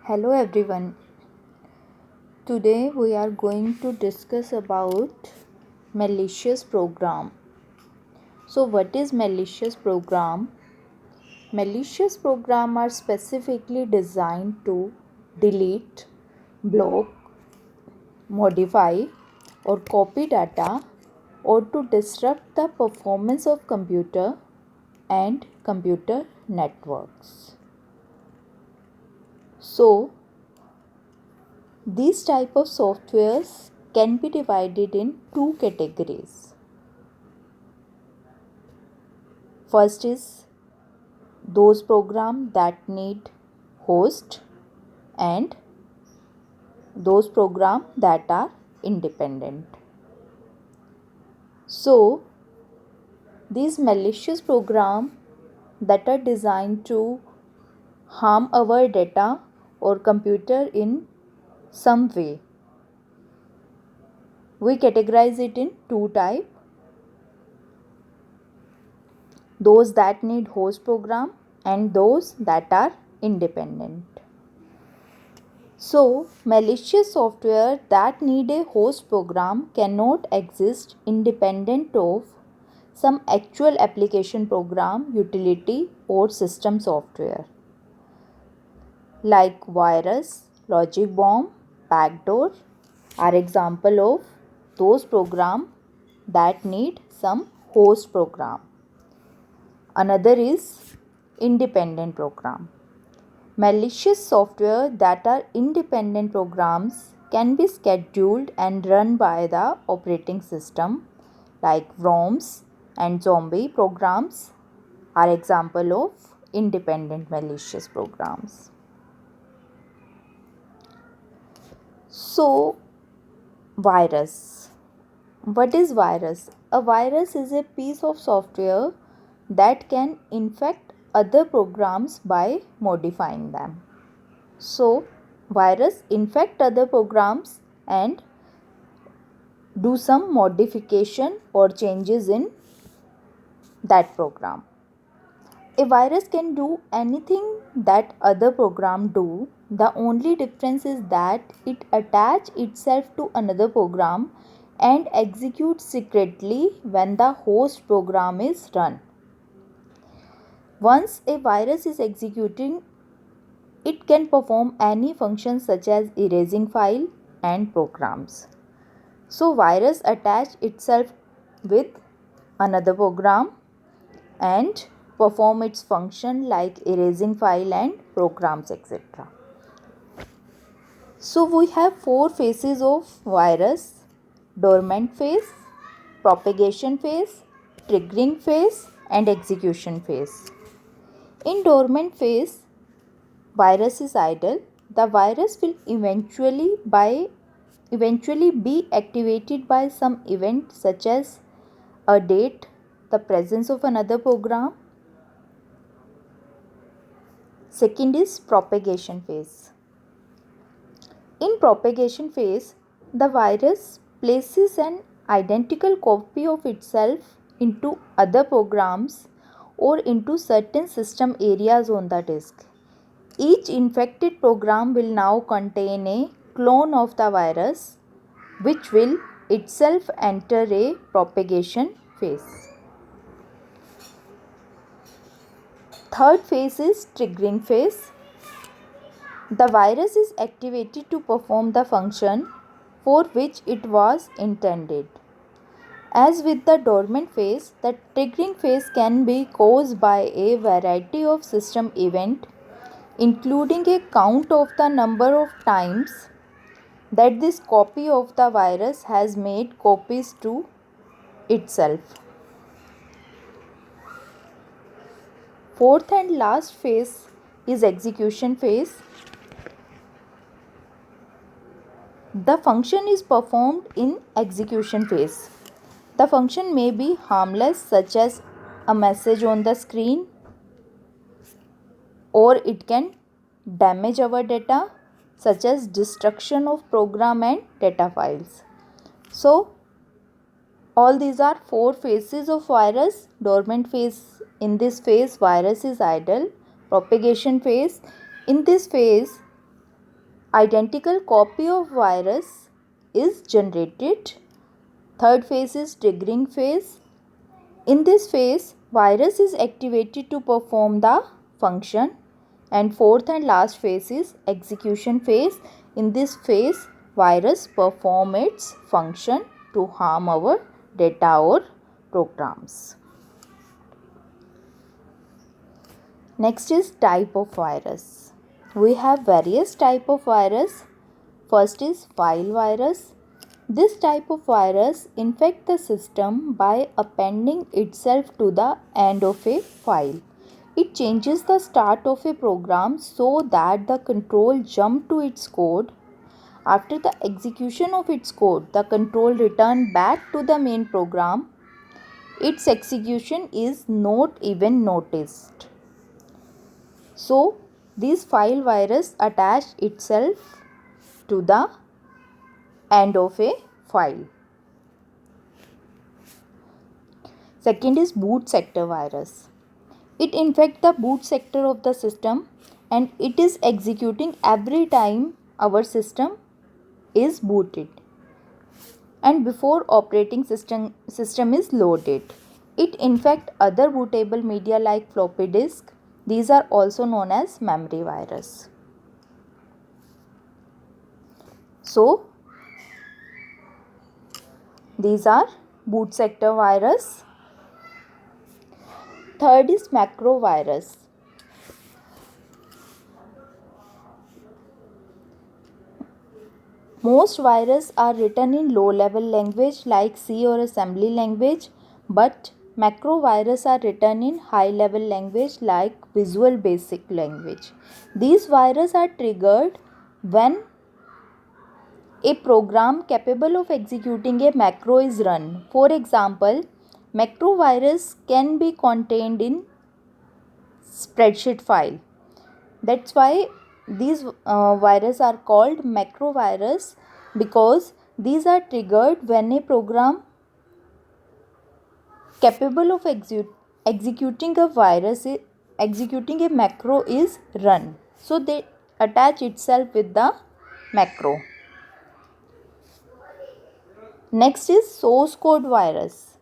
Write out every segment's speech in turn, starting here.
Hello everyone. Today we are going to discuss about malicious program. So what is malicious program? Malicious program are specifically designed to delete, block, modify or copy data or to disrupt the performance of computer and computer networks. So these type of softwares can be divided in two categories. First is those programs that need host and those programs that are independent. So these malicious programs that are designed to harm our data or computer in some way, we categorize it in two types. Those that need host program and those that are independent. So, malicious software that need a host program cannot exist independent of some actual application program, utility or system software like virus, logic bomb, backdoor are example of those programs that need some host program. Another is independent program. Malicious software that are independent programs can be scheduled and run by the operating system like ROMs and zombie programs are example of independent malicious programs. So virus. What is virus? A virus is a piece of software that can infect other programs by modifying them. So, virus infect other programs and do some modification or changes in that program. A virus can do anything that other program do. The only difference is that it attach itself to another program and executes secretly when the host program is run. Once a virus is executing, it can perform any function such as erasing file and programs. So virus attach itself with another program and perform its function like erasing file and programs, etc. So we have four phases of virus: dormant phase, propagation phase, triggering phase and execution phase. In dormant phase, virus is idle. The virus will eventually be activated by some event such as a date, the presence of another program. Second is propagation phase. In propagation phase, the virus places an identical copy of itself into other programs or into certain system areas on the disk. Each infected program will now contain a clone of the virus, which will itself enter a propagation phase. Third phase is triggering phase. The virus is activated to perform the function for which it was intended. As with the dormant phase, the triggering phase can be caused by a variety of system events, including a count of the number of times that this copy of the virus has made copies to itself. Fourth and last phase is execution phase. The function is performed in execution phase. The function may be harmless, such as a message on the screen, or it can damage our data, such as destruction of program and data files. So, all these are four phases of virus. Dormant phase, in this phase virus is idle. Propagation phase, in this phase Identical copy of virus is generated. Third phase is triggering phase. In this phase, virus is activated to perform the function. And fourth and last phase is execution phase. In this phase, virus perform its function to harm our data or programs. Next is type of virus. We have various type of virus. First is file virus. This type of virus infect the system by appending itself to the end of a file. It changes the start of a program so that the control jump to its code. After the execution of its code, the control return back to the main program. Its execution is not even noticed. So, this file virus attach itself to the end of a file. Second is boot sector virus. It infects the boot sector of the system and it is executing every time our system is booted and before operating system is loaded. It infects other bootable media like floppy disk. These are also known as memory virus. So, these are boot sector virus. Third is macro virus. Most viruses are written in low level language like C or assembly language, but macro viruses are written in high level language like Visual Basic language. These viruses are triggered when a program capable of executing a macro is run. For example, macro virus can be contained in spreadsheet file. That's why these viruses are called macro virus, because these are triggered when a program capable of executing a virus executing a macro is run. So they attach itself with the macro. Next is source code virus.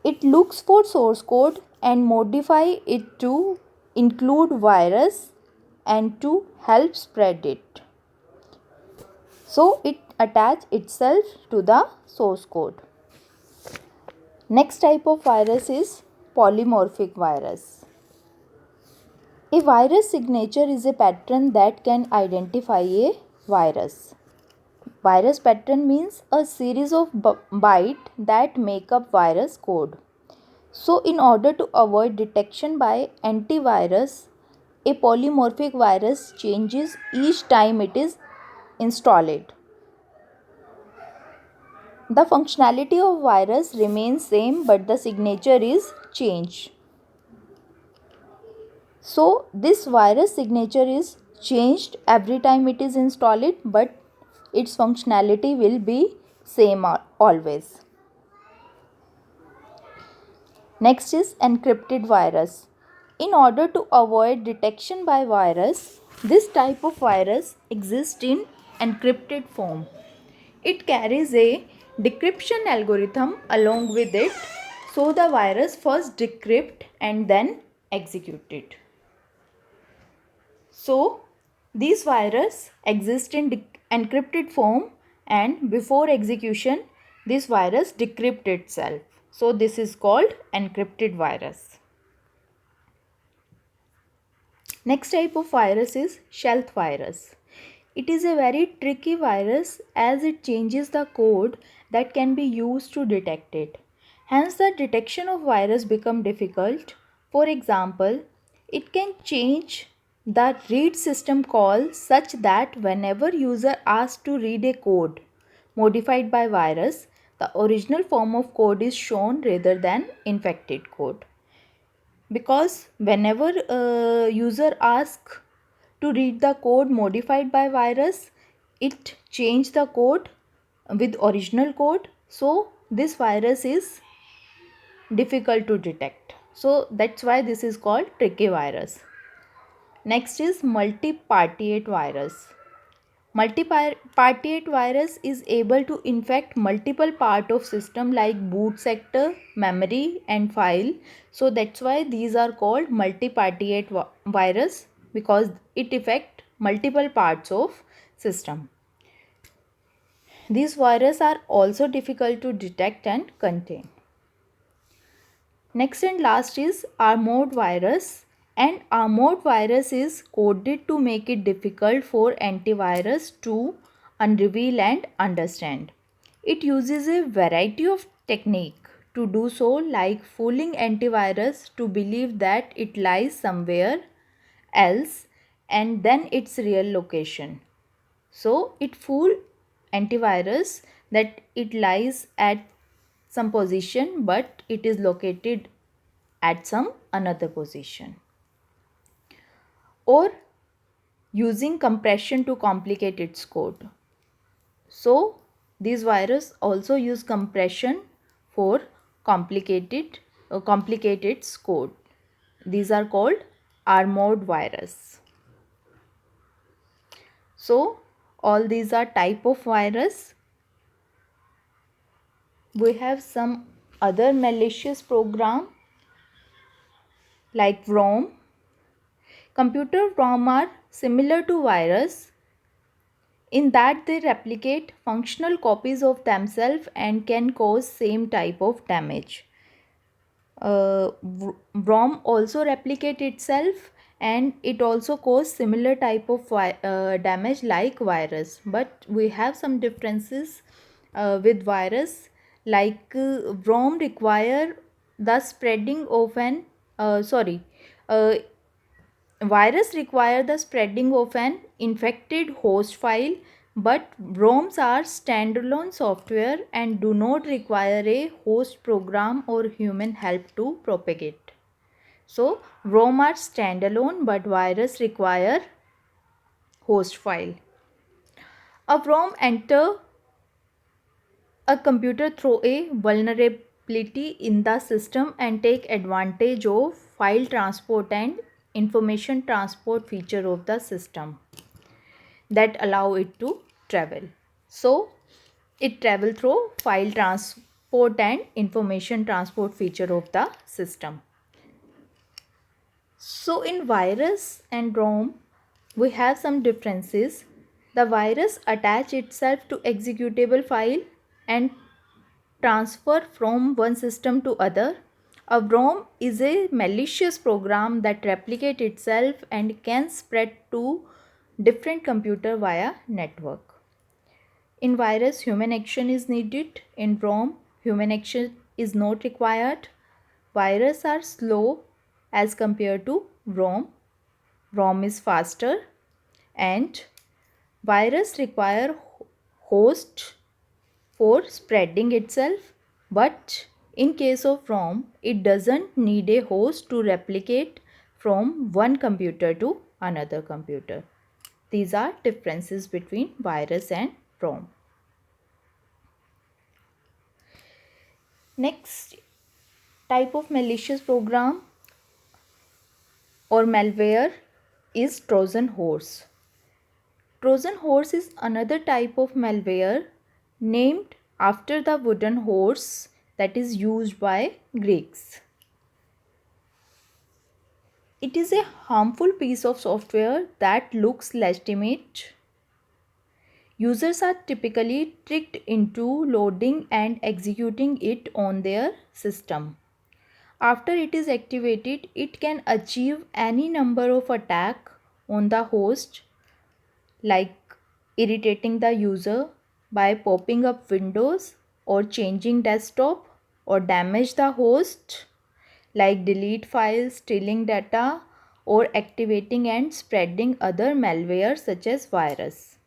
It looks for source code and modify it to include virus and to help spread it. So it attach itself to the source code. Next type of virus is polymorphic virus. A virus signature is a pattern that can identify a virus. Virus pattern means a series of bytes that make up virus code. So in order to avoid detection by antivirus, a polymorphic virus changes each time it is installed. The functionality of virus remains same but the signature is changed. So this virus signature is changed every time it is installed, but its functionality will be same always. Next is encrypted virus. In order to avoid detection by virus, this type of virus exists in encrypted form. It carries a decryption algorithm along with it, so the virus first decrypt and then execute it. So these virus exist in encrypted form and before execution this virus decrypt itself. So this is called encrypted virus. Next type of virus is stealth virus. It is a very tricky virus as it changes the code that can be used to detect it. Hence the detection of virus become difficult. For example, it can change the read system call such that whenever user asks to read a code modified by virus, the original form of code is shown rather than infected code. Because whenever user asks to read the code modified by virus, it change the code with original code. So this virus is difficult to detect. So that's why this is called tricky virus. Next is multipartite virus. Multipartite virus is able to infect multiple part of system like boot sector, memory and file. So that's why these are called multipartite virus, because it affect multiple parts of system. These viruses are also difficult to detect and contain. Next and last is armored virus, and armored virus is coded to make it difficult for antivirus to unreveal and understand. It uses a variety of technique to do so, like fooling antivirus to believe that it lies somewhere else and then its real location. So it fool antivirus that it lies at some position but it is located at some another position. Or using compression to complicate its code. So these viruses also use compression for complicate its code. These are called armored virus. So all these are type of virus. We have some other malicious program like ROM. Computer ROM are similar to virus in that they replicate functional copies of themselves and can cause same type of damage. ROM also replicate itself and it also cause similar type of damage like virus, but we have some differences with virus, like ROM require the spreading of an uh, virus require the spreading of an infected host file, but ROMs are standalone software and do not require a host program or human help to propagate. So ROM are standalone but virus require host file. A ROM enter a computer through a vulnerability in the system and take advantage of file transport and information transport feature of the system that allow it to travel. So it travel through file transport and information transport feature of the system. So in virus and ROM, we have some differences. The virus attach itself to executable file and transfer from one system to other. A ROM is a malicious program that replicate itself and can spread to different computer via network. In virus, human action is needed. In ROM, human action is not required. Viruses are slow as compared to ROM. ROM is faster, and virus require host for spreading itself, but in case of ROM, it doesn't need a host to replicate from one computer to another computer. These are differences between virus and ROM. Next type of malicious program or malware is Trojan horse. Trojan horse is another type of malware named after the wooden horse that is used by Greeks. It is a harmful piece of software that looks legitimate. Users are typically tricked into loading and executing it on their system. After it is activated, it can achieve any number of attacks on the host, like irritating the user by popping up windows or changing desktop, or damage the host like delete files, stealing data, or activating and spreading other malware such as virus.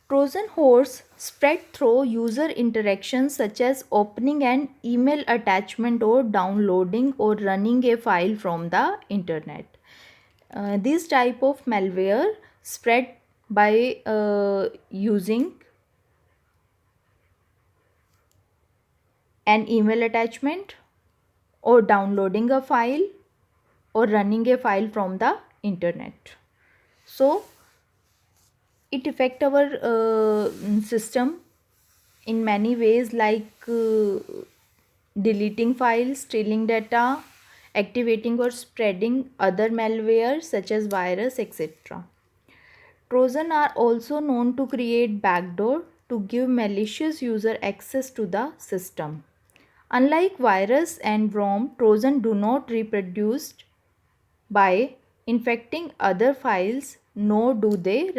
Trojan horse spread through user interactions such as opening an email attachment or downloading or running a file from the internet. This type of malware spread by using an email attachment or downloading a file or running a file from the internet. So it affect our system in many ways, like deleting files, stealing data, activating or spreading other malware such as virus, etc. Trojan are also known to create backdoor to give malicious user access to the system. Unlike virus and worm, Trojan do not reproduce by infecting other files, nor do they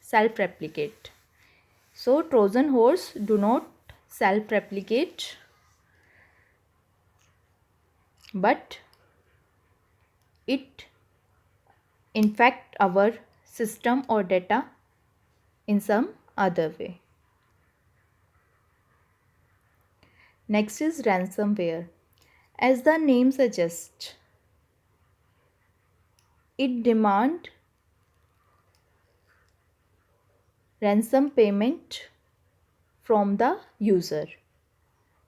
self-replicate. So Trojan horse do not self-replicate, but it infect our system or data in some other way. Next is ransomware. As the name suggests, it demands ransom payment from the user.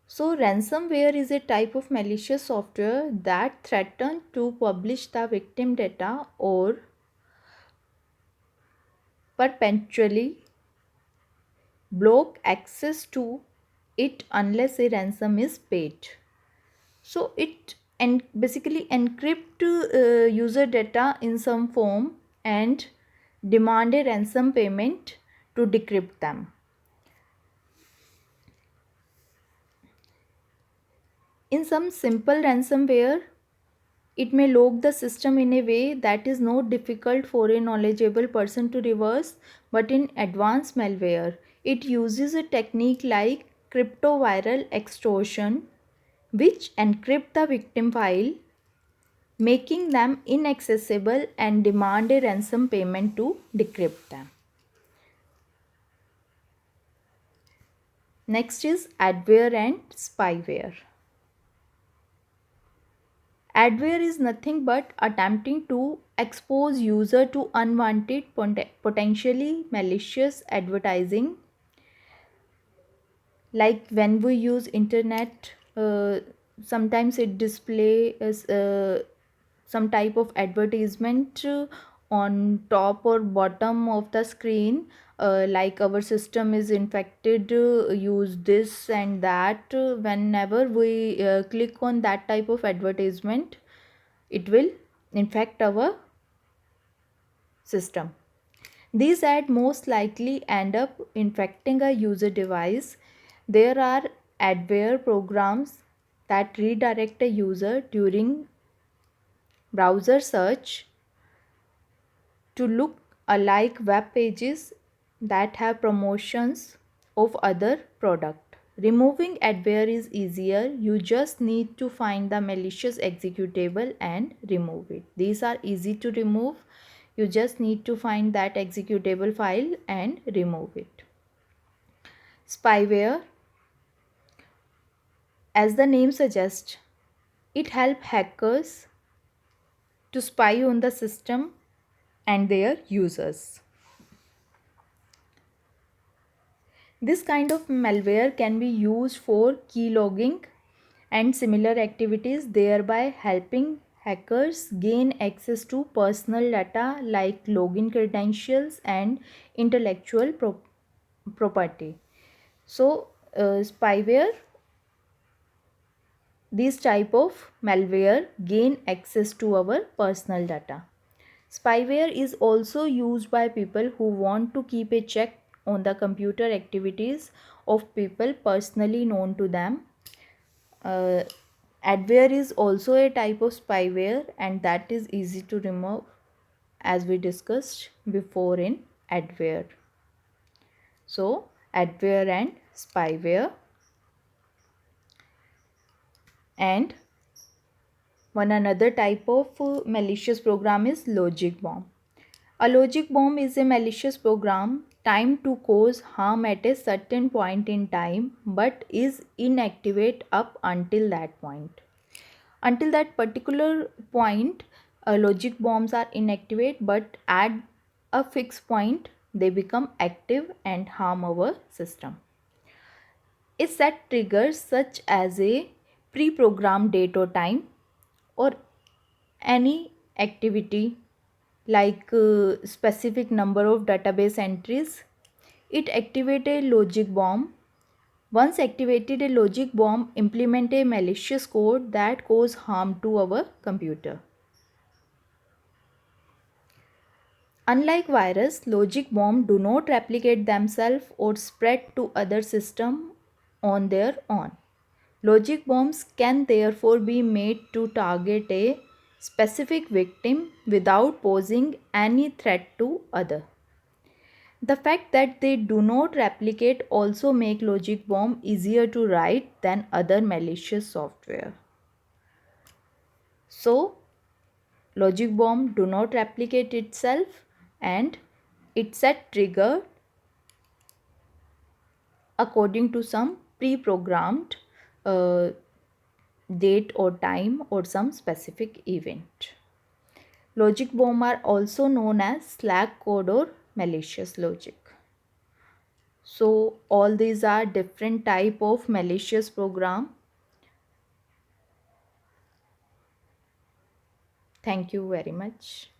So ransomware is a type of malicious software that threatens to publish the victim data or perpetually block access to it unless a ransom is paid. So it basically encrypt user data in some form and demand a ransom payment to decrypt them. In some simple ransomware, it may lock the system in a way that is not difficult for a knowledgeable person to reverse, but in advanced malware, it uses a technique like cryptoviral extortion, which encrypt the victim file, making them inaccessible and demand a ransom payment to decrypt them. Next is adware and spyware. Adware is nothing but attempting to expose user to unwanted, potentially malicious advertising. Like when we use internet, sometimes it displays some type of advertisement on top or bottom of the screen, like our system is infected, use this and that. Whenever we click on that type of advertisement, it will infect our system. These ads most likely end up infecting a user device. There are adware programs that redirect a user during browser search to look alike web pages that have promotions of other product. Removing adware is easier. You just need to find the malicious executable and remove it. These are easy to remove. You just need to find that executable file and remove it. Spyware, as the name suggests, it helps hackers to spy on the system and their users. This kind of malware can be used for keylogging and similar activities, thereby helping hackers gain access to personal data like login credentials and intellectual property. So, spyware, these type of malware gain access to our personal data. Spyware is also used by people who want to keep a check on the computer activities of people personally known to them. Uh, Adware is also a type of spyware and that is easy to remove, as we discussed before in adware. So, adware and spyware. And one another type of malicious program is logic bomb. A logic bomb is a malicious program timed to cause harm at a certain point in time but is inactivate up until that point. Until that particular point, logic bombs are inactivate, but at a fixed point they become active and harm our system. A set trigger such as a pre-programmed date or time, or any activity like specific number of database entries. It activates a logic bomb. Once activated, a logic bomb implement a malicious code that cause harm to our computer. Unlike virus, logic bomb do not replicate themselves or spread to other system on their own. Logic bombs can therefore be made to target a specific victim without posing any threat to other. The fact that they do not replicate also make logic bomb easier to write than other malicious software. So, logic bomb do not replicate itself, and it set trigger according to some pre-programmed uh, date or time or some specific event. Logic bomb are also known as slack code or malicious logic. So all these are different type of malicious program. Thank you very much.